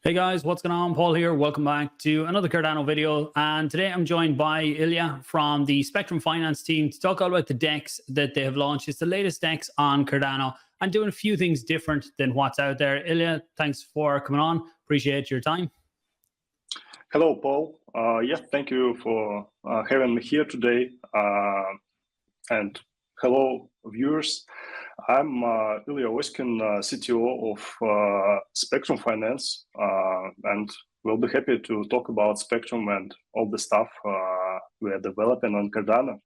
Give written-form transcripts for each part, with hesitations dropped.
Hey guys, what's going on? Paul here. Welcome back to another Cardano video. And today I'm joined by Ilya from the Spectrum Finance team to talk all about the DEX that they have launched. It's the latest DEX on Cardano and doing a few things different than what's out there. Ilya, thanks for coming on. Appreciate your time. Hello, Paul. Thank you for having me here today. And hello, viewers. I'm Ilya Oskin, CTO of Spectrum Finance, and we'll be happy to talk about Spectrum and all the stuff we are developing on Cardano.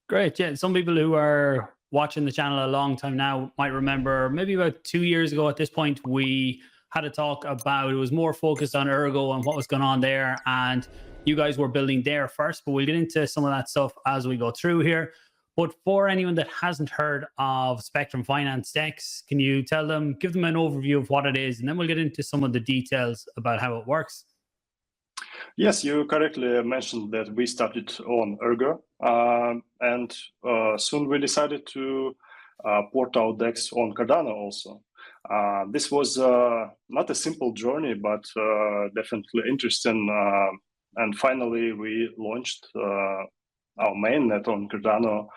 Great. Yeah, some people who are watching the channel a long time now might remember maybe about 2 years ago at this point, we had a talk about, it was more focused on Ergo and what was going on there. And you guys were building there first, but we'll get into some of that stuff as we go through here. But for anyone that hasn't heard of Spectrum Finance Dex, can you tell them, give them an overview of what it is, and then we'll get into some of the details about how it works. Yes, you correctly mentioned that we started on Ergo, and soon we decided to port our DEX on Cardano also. This was not a simple journey, but definitely interesting. And finally, we launched our mainnet on Cardano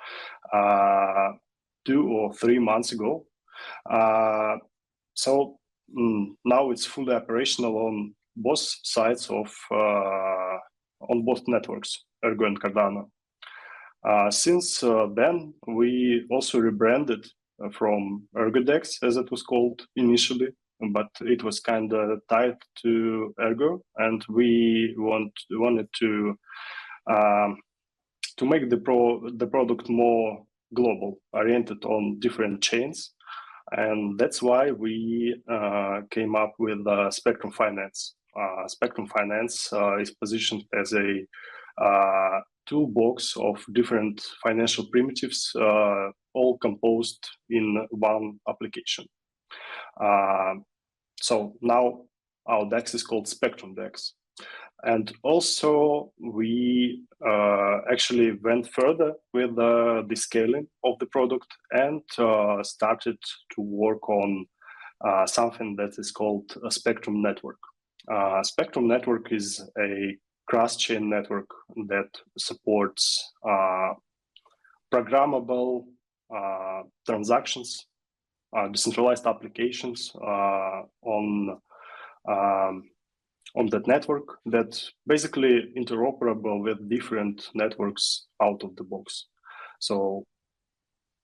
2 or 3 months ago. So now it's fully operational on both sides of on both networks, Ergo and Cardano. Since then, we also rebranded from ErgoDex, as it was called initially, but it was kind of tied to Ergo, and we wanted to make the product more global, oriented on different chains. And that's why we came up with Spectrum Finance. Spectrum Finance is positioned as a toolbox of different financial primitives, all composed in one application. So now our DEX is called Spectrum Dex. And also we actually went further with the scaling of the product and started to work on something that is called a Spectrum Network. Spectrum Network is a cross-chain network that supports programmable transactions, decentralized applications on that network that basically interoperable with different networks out of the box. So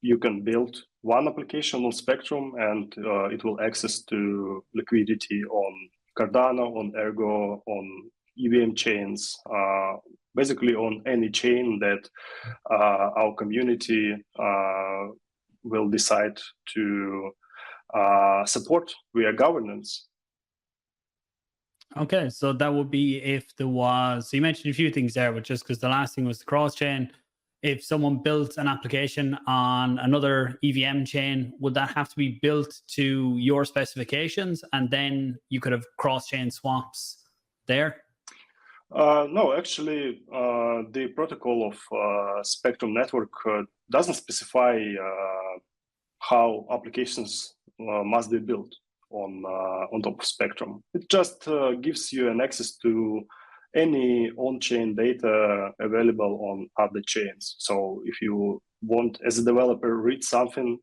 you can build one application on Spectrum and it will access to liquidity on Cardano, on Ergo, on EVM chains, basically on any chain that our community will decide to support via governance. Okay, so that would be if there was, so you mentioned a few things there, but just because the last thing was the cross chain, if someone built an application on another EVM chain, would that have to be built to your specifications and then you could have cross chain swaps there? No, actually, the protocol of Spectrum Network doesn't specify how applications must be built on top of Spectrum. It just gives you an access to any on-chain data available on other chains. So if you want, as a developer, read something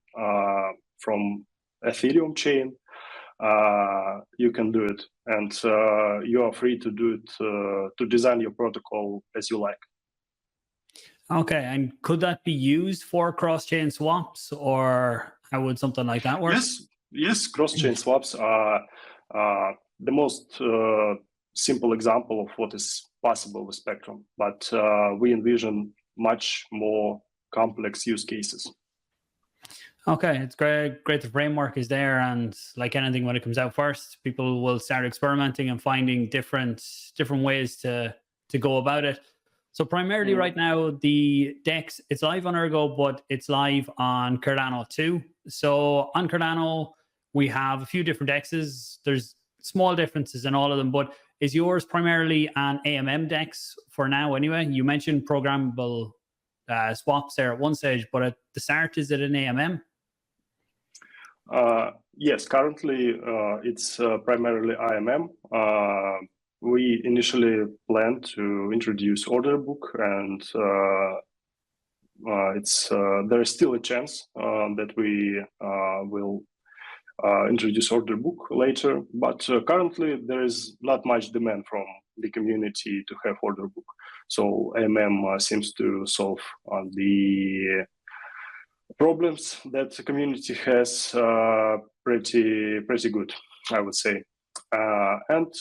from Ethereum chain, you can do it, and you are free to do it, to design your protocol as you like. Okay, and could that be used for cross-chain swaps, or how would something like that work? Yes, cross-chain swaps are the most simple example of what is possible with Spectrum, but we envision much more complex use cases. Okay, it's great the framework is there, and like anything, when it comes out first, people will start experimenting and finding different ways to go about it. So primarily right now, the DEX, it's live on Ergo, but it's live on Cardano too. So on Cardano, we have a few different DEXs. There's small differences in all of them, but is yours primarily an AMM DEX for now anyway? You mentioned programmable swaps there at one stage, but at the start, is it an AMM? Yes, currently it's primarily IMM. We initially planned to introduce order book, and there is still a chance that we will introduce order book later. But currently there is not much demand from the community to have order book. So IMM seems to solve the problems that the community has pretty good, I would say. And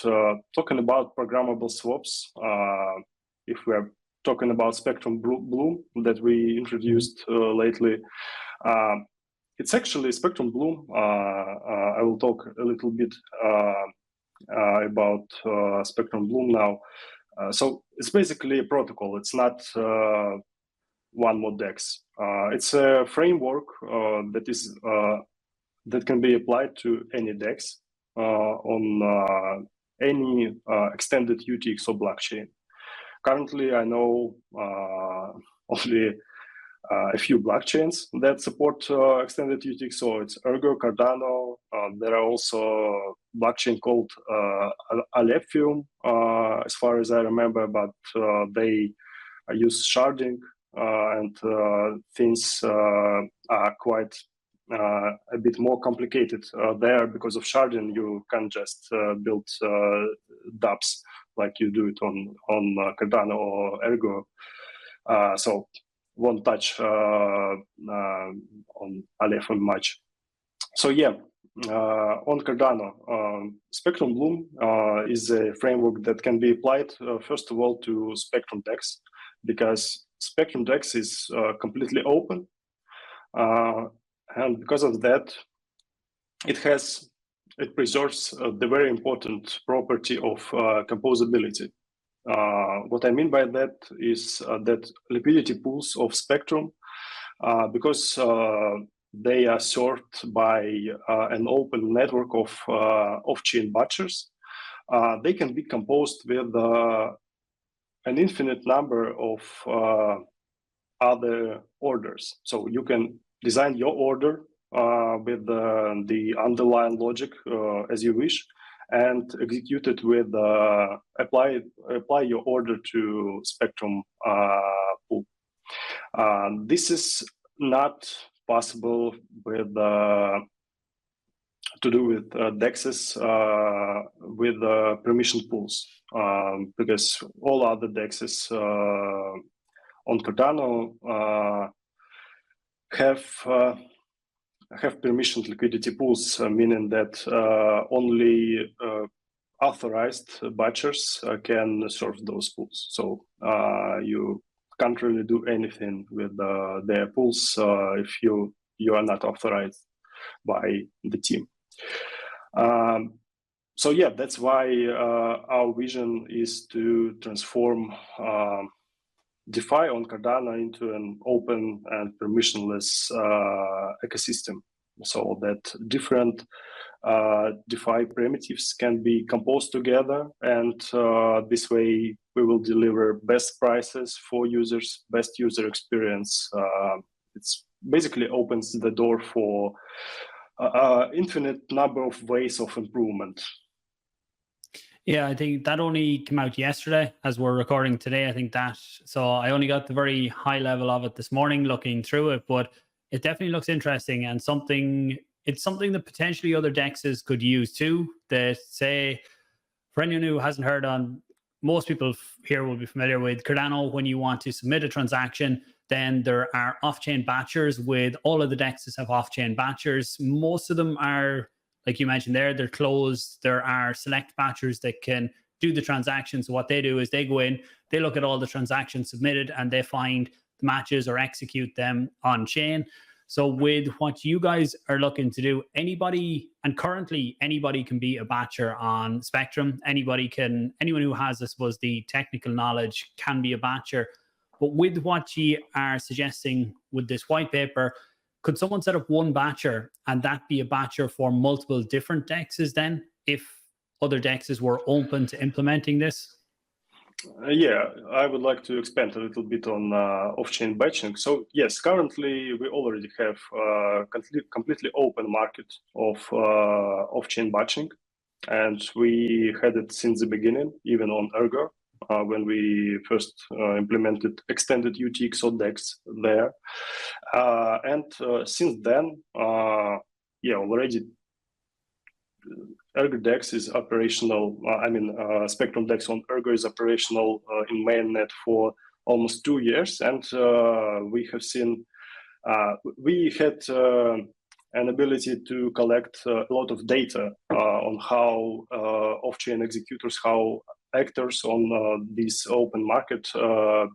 talking about programmable swaps, if we are talking about Spectrum Bloom that we introduced lately, it's actually Spectrum Bloom. I will talk a little bit about Spectrum Bloom now. So it's basically a protocol. It's not one more DEX. It's a framework that can be applied to any DEX on any extended UTXO blockchain. Currently, I know only a few blockchains that support extended UTXO. It's Ergo, Cardano. There are also blockchain called Alephium, as far as I remember, but they use sharding, and things are quite a bit more complicated there because of sharding. You can't just build dApps like you do it on Cardano or Ergo. So won't touch on Aleph much. So yeah, on Cardano, Spectrum Bloom is a framework that can be applied first of all to Spectrum Dex, because Spectrum Dex is completely open, and because of that, it preserves the very important property of composability. What I mean by that is that liquidity pools of Spectrum, because they are served by an open network of off-chain batchers, they can be composed with an infinite number of other orders. So you can design your order with the underlying logic as you wish, and execute it with apply your order to Spectrum pool. This is not possible with to do with DEXs with permission pools, because all other DEXs on Cardano have permissioned liquidity pools, meaning that only authorized batchers can serve those pools. So you can't really do anything with their pools if you are not authorized by the team. So yeah, that's why our vision is to transform DeFi on Cardano into an open and permissionless ecosystem, so that different DeFi primitives can be composed together, and this way we will deliver best prices for users, best user experience. It's basically opens the door for infinite number of ways of improvement. Yeah, I think that only came out yesterday as we're recording today. I think that, so I only got the very high level of it this morning looking through it, but it definitely looks interesting, and it's something that potentially other DEXs could use too. That, say, for anyone who hasn't heard on, most people here will be familiar with Cardano. When you want to submit a transaction, then there are off-chain batchers. With all of the DEXs have off-chain batchers. Most of them are, like you mentioned there, they're closed. There are select batchers that can do the transactions. So what they do is they go in, they look at all the transactions submitted, and they find the matches or execute them on chain. So with what you guys are looking to do, anybody, and currently anybody can be a batcher on Spectrum. Anyone who has, I suppose, the technical knowledge can be a batcher. But with what you are suggesting with this white paper, could someone set up one batcher and that be a batcher for multiple different DEXs then, if other DEXs were open to implementing this? Yeah, I would like to expand a little bit on off-chain batching. So yes, currently we already have a completely open market of off-chain batching, and we had it since the beginning, even on Ergo, when we first implemented extended UTXO DEX there. And since then, yeah, already Ergo Dex is operational. Spectrum Dex on Ergo is operational in mainnet for almost 2 years, and we have seen we had an ability to collect a lot of data on how off-chain executors, how actors on this open market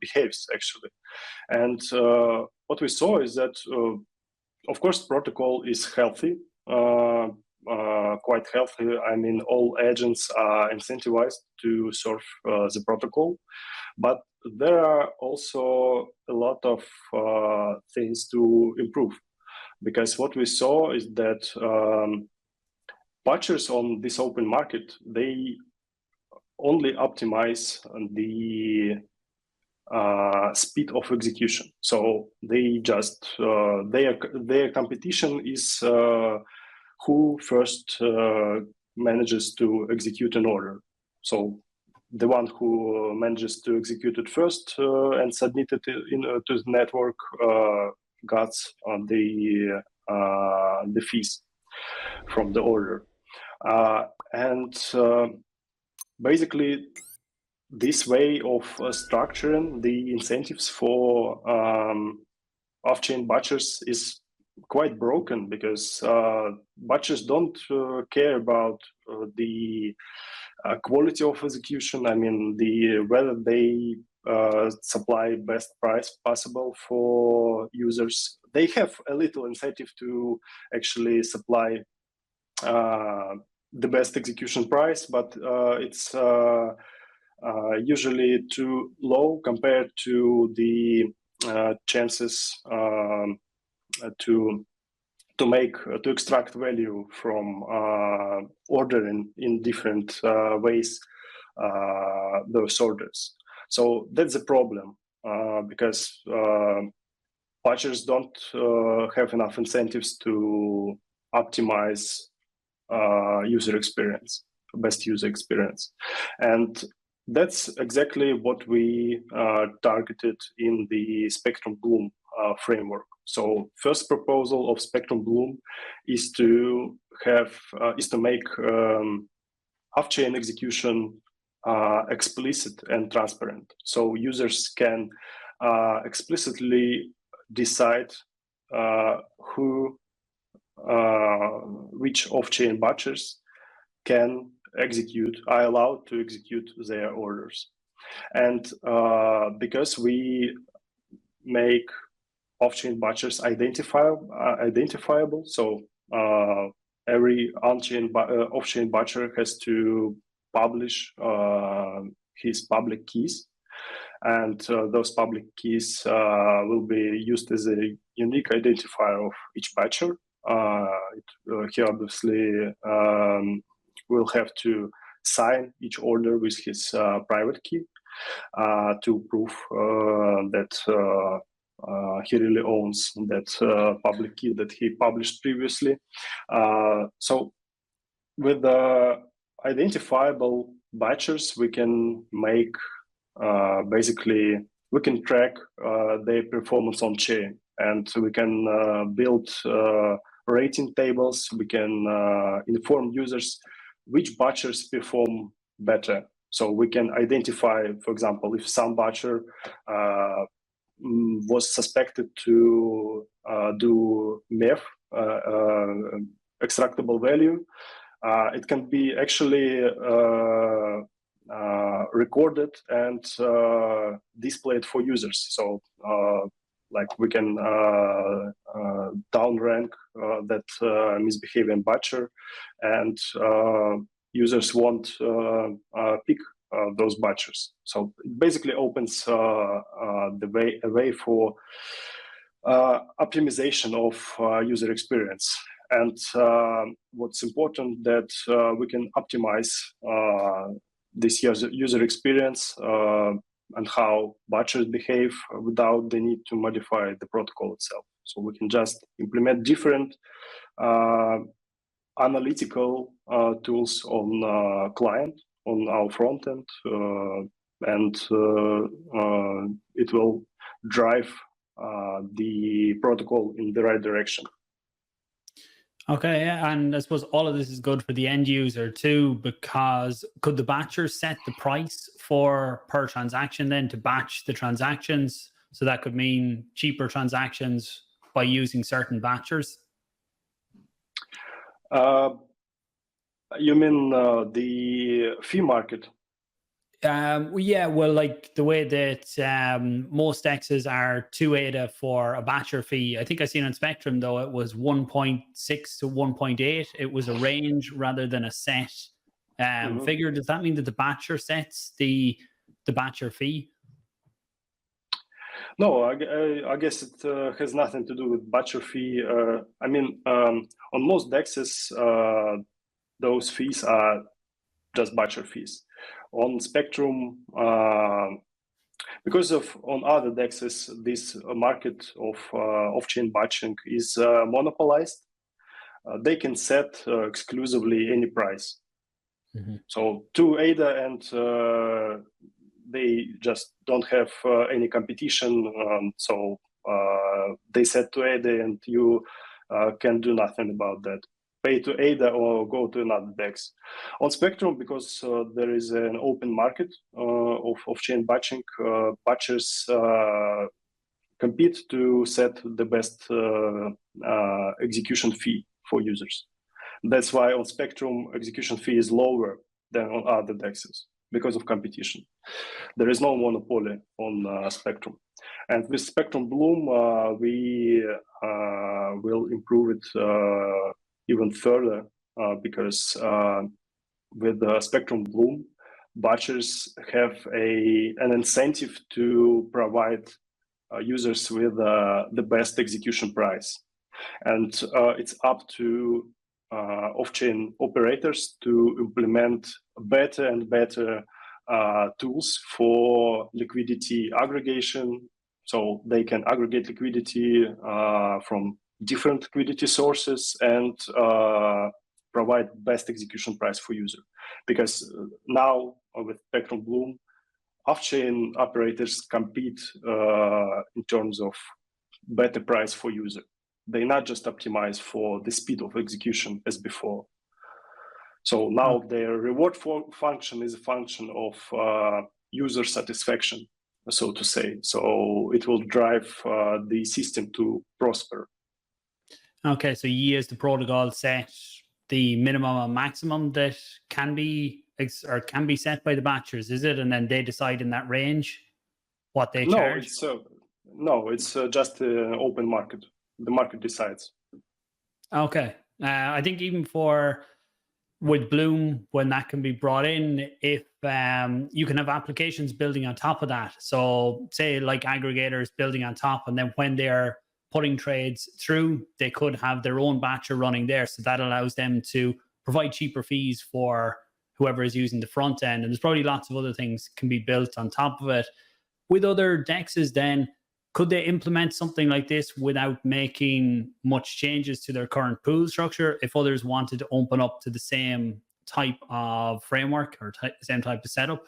behaves actually. And what we saw is that, of course, protocol is healthy. Quite healthy. I mean, all agents are incentivized to serve the protocol, but there are also a lot of things to improve, because what we saw is that patchers on this open market, they only optimize the speed of execution. So they just their competition is who first manages to execute an order. So the one who manages to execute it first and submit it to the network got the fees from the order. Basically, this way of structuring the incentives for off-chain batchers is quite broken, because batchers don't care about the quality of execution. I mean, whether they supply best price possible for users. They have a little incentive to actually supply the best execution price, but it's usually too low compared to the chances to extract value from ordering in different ways those orders. So that's a problem, because patchers don't have enough incentives to optimize user experience, best user experience. And that's exactly what we targeted in the Spectrum Bloom framework. So first proposal of Spectrum Bloom is to make off-chain execution explicit and transparent. So users can explicitly decide which off-chain batchers are allowed to execute their orders. And because we make off-chain batchers identifiable, so every off-chain batcher has to publish his public keys, and those public keys will be used as a unique identifier of each batcher. He obviously will have to sign each order with his private key to prove that he really owns that public key that he published previously. So with the identifiable batchers, we can make basically we can track their performance on chain, and we can build rating tables. We can inform users which batchers perform better. So we can identify, for example, if some batcher was suspected to do MEF, extractable value, it can be actually recorded and displayed for users. So like we can downrank that misbehaving batcher, and users won't pick those batchers. So it basically opens a way for optimization of user experience. And what's important that we can optimize this user experience and how batches behave without the need to modify the protocol itself. So we can just implement different analytical tools on client, on our front end, and it will drive the protocol in the right direction. Okay, yeah, and I suppose all of this is good for the end user too, because could the batcher set the price for per transaction then to batch the transactions? So that could mean cheaper transactions by using certain batchers? You mean the fee market? Yeah, well, like the way that most dexes are 2 ADA for a batcher fee. I think I seen on Spectrum though it was 1.6 to 1.8. It was a range rather than a set figure. Does that mean that the batcher sets the batcher fee? No, I guess it has nothing to do with batcher fee. I mean, on most dexes, those fees are just batcher fees. On Spectrum, because of on other dexes, this market of off-chain batching is monopolized. They can set exclusively any price. So to ADA, and they just don't have any competition. So they set to ADA, and you can do nothing about that. Pay to ADA or go to another DEX. On Spectrum, because there is an open market of off-chain batching, batchers compete to set the best execution fee for users. That's why on Spectrum, execution fee is lower than on other DEXs because of competition. There is no monopoly on Spectrum. And with Spectrum Bloom, we will improve it even further because with Spectrum Bloom, batchers have an incentive to provide users with the best execution price. And it's up to off-chain operators to implement better and better tools for liquidity aggregation. So they can aggregate liquidity from different liquidity sources and provide best execution price for user. Because now with Spectrum Bloom, off-chain operators compete in terms of better price for user. They not just optimize for the speed of execution as before. So now their reward function is a function of user satisfaction, so to say. So it will drive the system to prosper. Okay, so you as the protocol set the minimum and maximum that can be set by the batchers, is it? And then they decide in that range what they charge? No, it's just an open market. The market decides. Okay. I think even with Bloom, when that can be brought in, if you can have applications building on top of that. So say like aggregators building on top, and then when they're putting trades through, they could have their own batcher running there. So that allows them to provide cheaper fees for whoever is using the front end. And there's probably lots of other things can be built on top of it. With other dexes then, could they implement something like this without making much changes to their current pool structure if others wanted to open up to the same type of framework or same type of setup?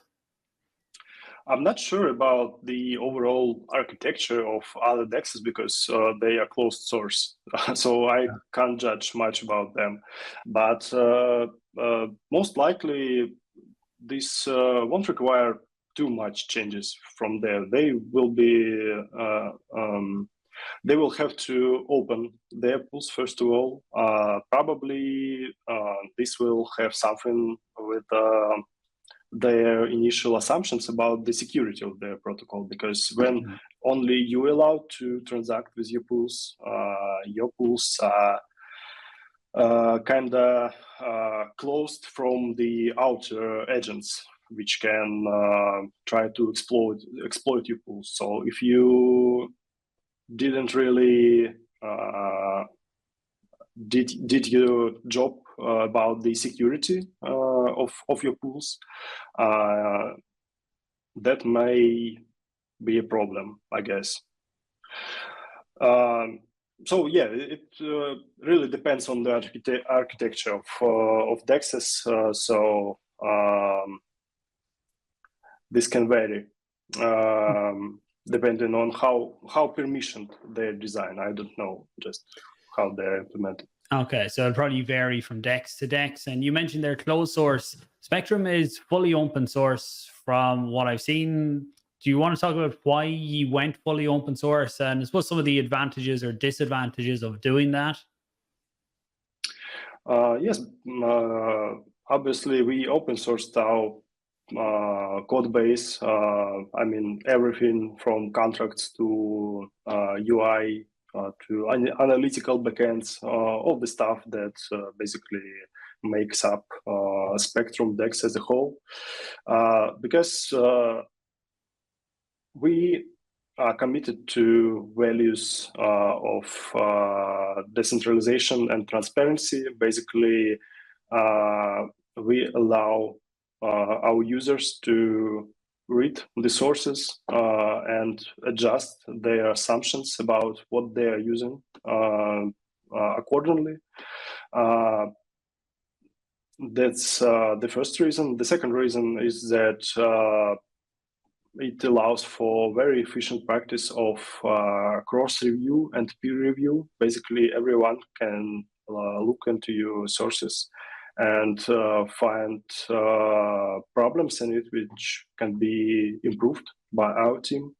I'm not sure about the overall architecture of other dexes because they are closed source. So I can't judge much about them. But most likely, this won't require too much changes from there. They will have to open their pools first of all. Probably this will have something with their initial assumptions about the security of their protocol, because when only you allowed to transact with your pools are kind of closed from the outer agents, which can try to exploit your pools. So if you didn't really did your job about the security of your pools, that may be a problem, I guess. So yeah, it really depends on the architecture of DEXs. So this can vary depending on how permissioned their design. I don't know just how they're implemented. Okay, so it'll probably vary from DEX to DEX. And you mentioned their closed source. Spectrum is fully open source from what I've seen. Do you want to talk about why you went fully open source and I suppose some of the advantages or disadvantages of doing that? Yes, obviously we open sourced our code base. I mean, everything from contracts to UI to analytical backends, all the stuff that basically makes up Spectrum Dex as a whole. Because we are committed to values of decentralization and transparency. Basically, we allow our users to read the sources and adjust their assumptions about what they are using accordingly. That's the first reason. The second reason is that it allows for very efficient practice of cross-review and peer review. Basically, everyone can look into your sources and find problems in it which can be improved by our team.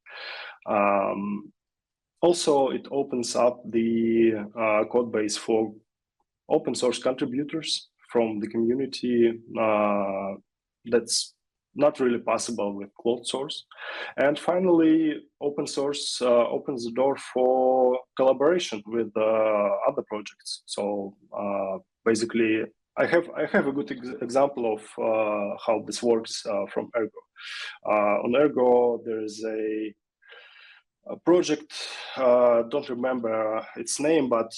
Also, it opens up the code base for open source contributors from the community. That's not really possible with closed source. And finally, open source opens the door for collaboration with other projects. So basically, I have a good example of how this works from Ergo. On Ergo, there is a project, don't remember its name, but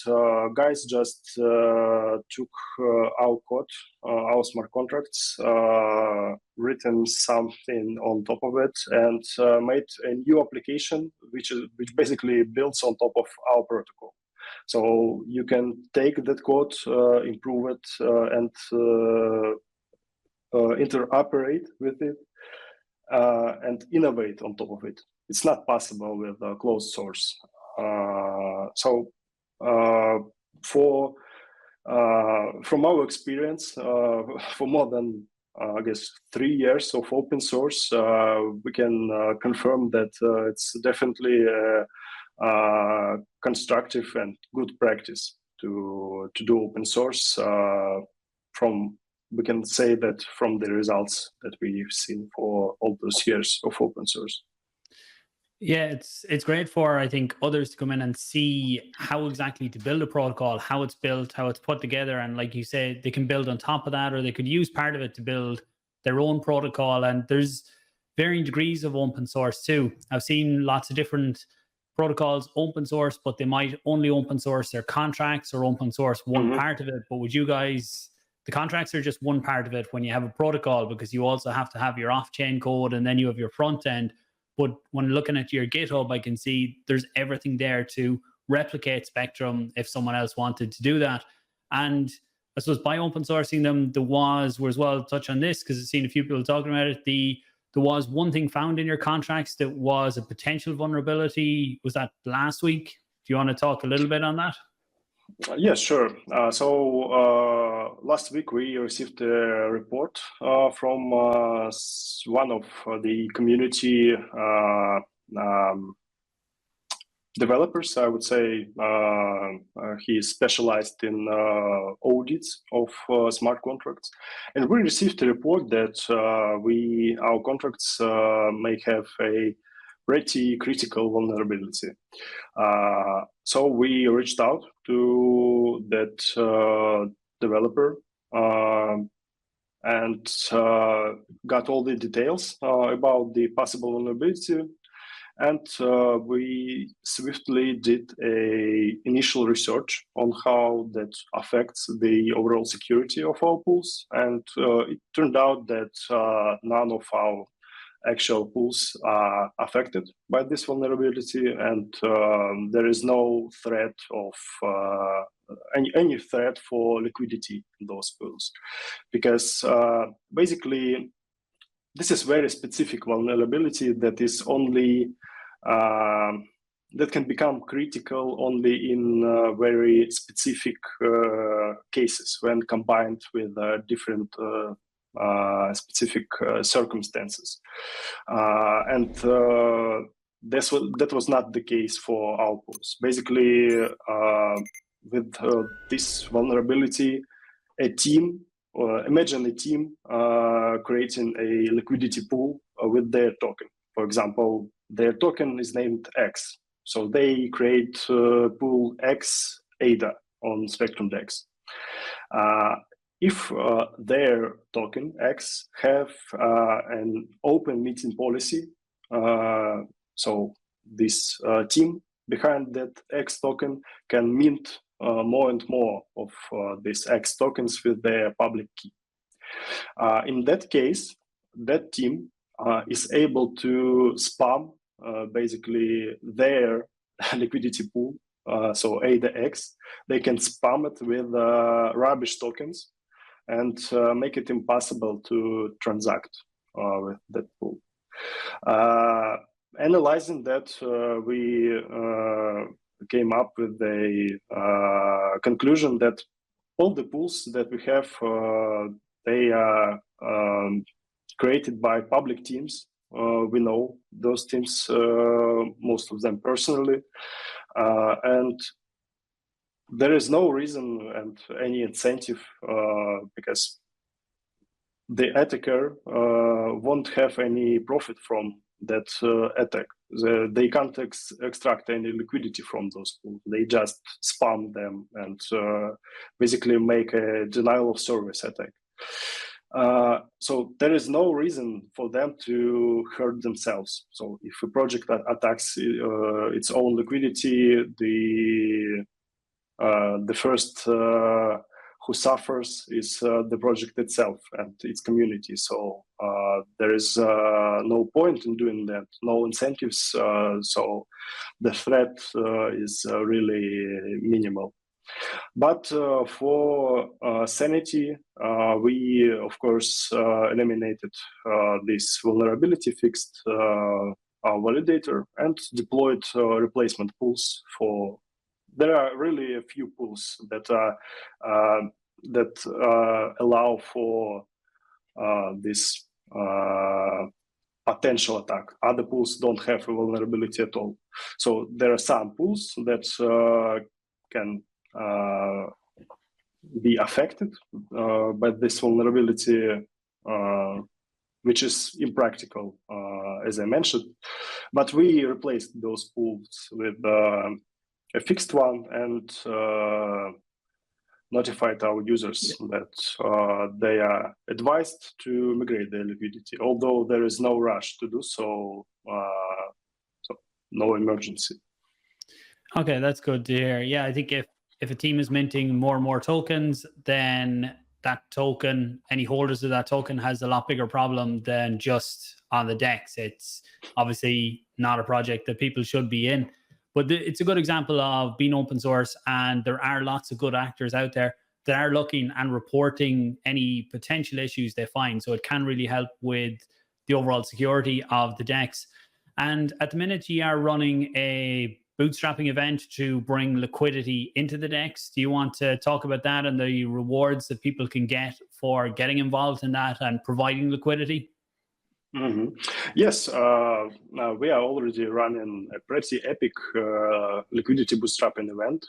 guys just took our code, our smart contracts, written something on top of it, and made a new application which basically builds on top of our protocol. So you can take that code, improve it, and interoperate with it, and innovate on top of it. It's not possible with closed source. From our experience, for more than I guess 3 years of open source, we can confirm that it's definitely a constructive and good practice to do open source. We can say that from the results that we've seen for all those years of open source. Yeah, it's great for, I think, others to come in and see how exactly to build a protocol, how it's built, how it's put together. And like you said, they can build on top of that, or they could use part of it to build their own protocol. And there's varying degrees of open source too. I've seen lots of different protocols open source, but they might only open source their contracts or open source one part of it. But with you guys, the contracts are just one part of it when you have a protocol, because you also have to have your off-chain code and then you have your front end. But when looking at your GitHub, I can see there's everything there to replicate Spectrum if someone else wanted to do that. And I suppose by open sourcing them, we're as well touch on this because I've seen a few people talking about it. There was one thing found in your contracts that was a potential vulnerability. Was that last week? Do you want to talk a little bit on that? Yes, sure. So last week we received a report from one of the community developers, I would say. He is specialized in audits of smart contracts. And we received a report that our contracts may have a pretty critical vulnerability. So we reached out to that developer and got all the details about the possible vulnerability. And we swiftly did a initial research on how that affects the overall security of our pools. And it turned out that none of our actual pools are affected by this vulnerability, and there is no threat of any threat for liquidity in those pools, because basically this is very specific vulnerability that is only that can become critical only in very specific cases when combined with different specific circumstances, and that was not the case for our pools. Basically, with this vulnerability, a team, imagine a team creating a liquidity pool with their token. For example, their token is named X, so they create pool X ADA on Spectrum Dex. If their token X have an open meeting policy, so this team behind that X token can mint more and more of these X tokens with their public key. In that case, that team is able to spam basically their liquidity pool, so ADA-X. They can spam it with rubbish tokens and make it impossible to transact with that pool. Analyzing that, we came up with a conclusion that all the pools that we have, they are created by public teams. We know those teams, most of them personally, and there is no reason and any incentive because the attacker won't have any profit from that attack. They can't extract any liquidity from those pools. They just spam them and basically make a denial of service attack. So there is no reason for them to hurt themselves. So if a project attacks its own liquidity, the first who suffers is the project itself and its community. So there is no point in doing that, no incentives. So the threat is really minimal. But for sanity, we of course eliminated this vulnerability, fixed our validator, and deployed replacement pools for. There are really a few pools that allow for this potential attack. Other pools don't have a vulnerability at all. So there are some pools that can be affected by this vulnerability, which is impractical, as I mentioned. But we replaced those pools with a fixed one and notified our users that they are advised to migrate their liquidity, although there is no rush to do so, so no emergency. Okay, that's good to hear. Yeah, I think if a team is minting more and more tokens, then that token, any holders of that token, has a lot bigger problem than just on the DEX. It's obviously not a project that people should be in. But it's a good example of being open source, and there are lots of good actors out there that are looking and reporting any potential issues they find. So it can really help with the overall security of the DEX. And at the minute, you are running a bootstrapping event to bring liquidity into the DEX. Do you want to talk about that and the rewards that people can get for getting involved in that and providing liquidity? Mm-hmm. Yes, we are already running a pretty epic liquidity bootstrapping event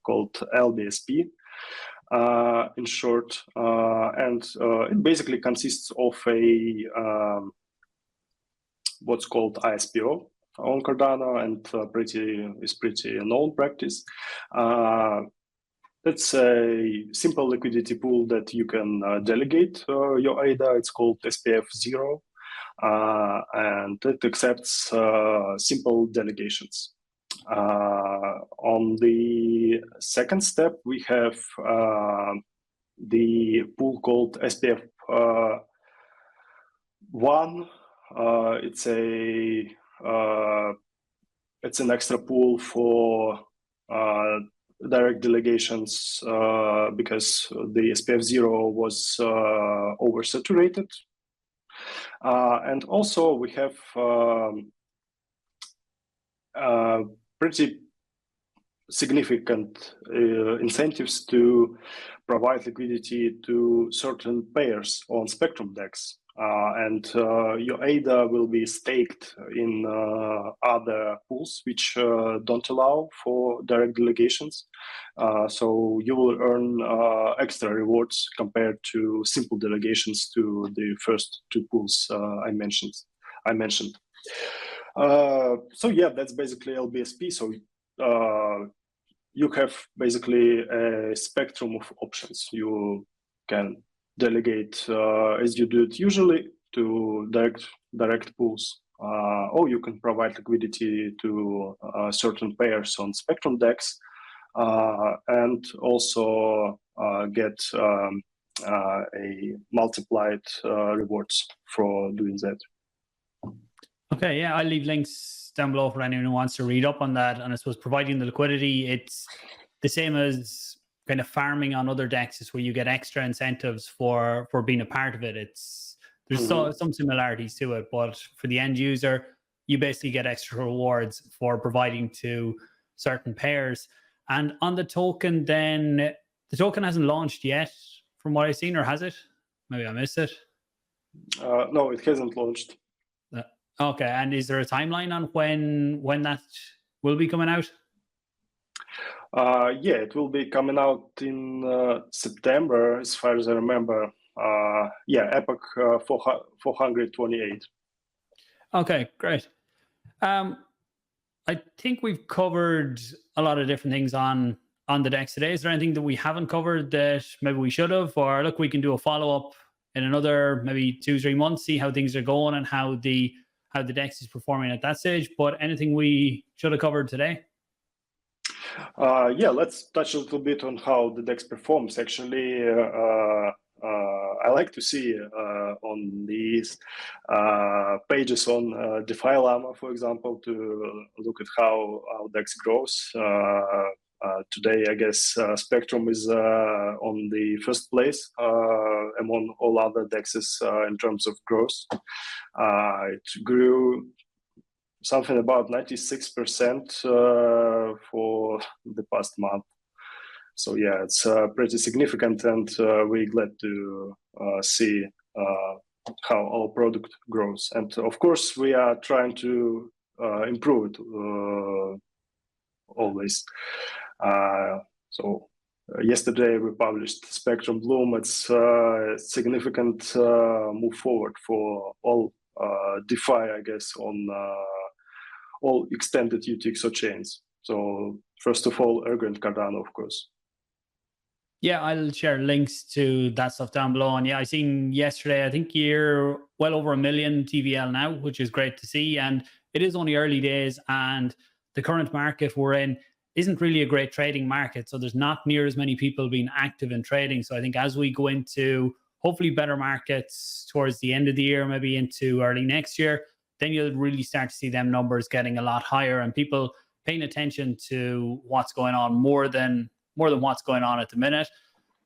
called LBSP in short, and it basically consists of a what's called ISPO on Cardano, and is pretty known practice. It's a simple liquidity pool that you can delegate your ADA. It's called SPF0. and it accepts simple delegations. On the second step, we have the pool called SPF1. It's an extra pool for direct delegations because the SPF0 was oversaturated. And also we have pretty significant incentives to provide liquidity to certain pairs on Spectrum Dex. And your ADA will be staked in other pools which don't allow for direct delegations. So you will earn extra rewards compared to simple delegations to the first two pools I mentioned. So yeah, that's basically LBSP. So you have basically a spectrum of options. You can delegate as you do it usually to direct pools, or you can provide liquidity to certain pairs on Spectrum Dex, and also get a multiplied rewards for doing that. Okay, yeah, I'll leave links down below for anyone who wants to read up on that. And I suppose providing the liquidity, it's the same as kind of farming on other dexes where you get extra incentives for being a part of it. There's some similarities to it, but for the end user, you basically get extra rewards for providing to certain pairs. And on the token, then the token hasn't launched yet, from what I've seen, or has it? Maybe I missed it. No, it hasn't launched. Okay, and is there a timeline on when that will be coming out? Yeah, it will be coming out in September, as far as I remember. Yeah, Epoch 428. Okay, great. I think we've covered a lot of different things on the Dex today. Is there anything that we haven't covered that maybe we should have? Or look, we can do a follow-up in another maybe 2-3 months, see how things are going and how the Dex is performing at that stage. But anything we should have covered today? Yeah, let's touch a little bit on how the Dex performs. Actually, I like to see on these pages on DeFi Llama, for example, to look at how Dex grows. Today, I guess Spectrum is on the first place among all other DEXs in terms of growth. It grew something about 96% for the past month. So yeah, it's pretty significant, and we're glad to see how our product grows. And of course, we are trying to improve it always. So yesterday we published Spectrum Bloom. It's a significant move forward for all DeFi, I guess, on all extended UTXO chains. So first of all, Ergo and Cardano, of course. Yeah, I'll share links to that stuff down below. And yeah, I seen yesterday, I think you're well over 1 million TVL now, which is great to see. And it is only early days, and the current market we're in isn't really a great trading market. So there's not near as many people being active in trading. So I think as we go into hopefully better markets towards the end of the year, maybe into early next year, then you'll really start to see them numbers getting a lot higher and people paying attention to what's going on more than what's going on at the minute.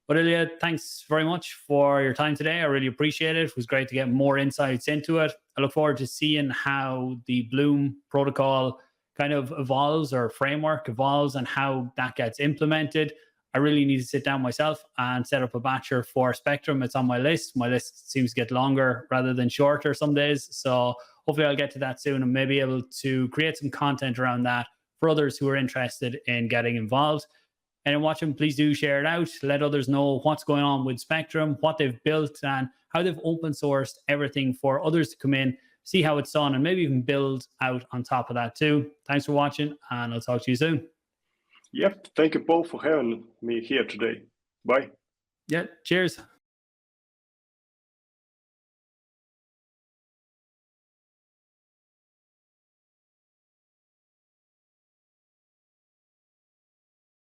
But Ilya, thanks very much for your time today. I really appreciate it. It was great to get more insights into it. I look forward to seeing how the Bloom protocol kind of evolves, or framework evolves, and how that gets implemented. I really need to sit down myself and set up a batcher for Spectrum. It's on my list. My list seems to get longer rather than shorter some days. So hopefully I'll get to that soon and maybe able to create some content around that for others who are interested in getting involved. And in watching, please do share it out. Let others know what's going on with Spectrum, what they've built, and how they've open sourced everything for others to come in, see how it's done, and maybe even build out on top of that too. Thanks for watching, and I'll talk to you soon. Yep. Thank you, Paul, for having me here today. Bye. Yeah. Cheers.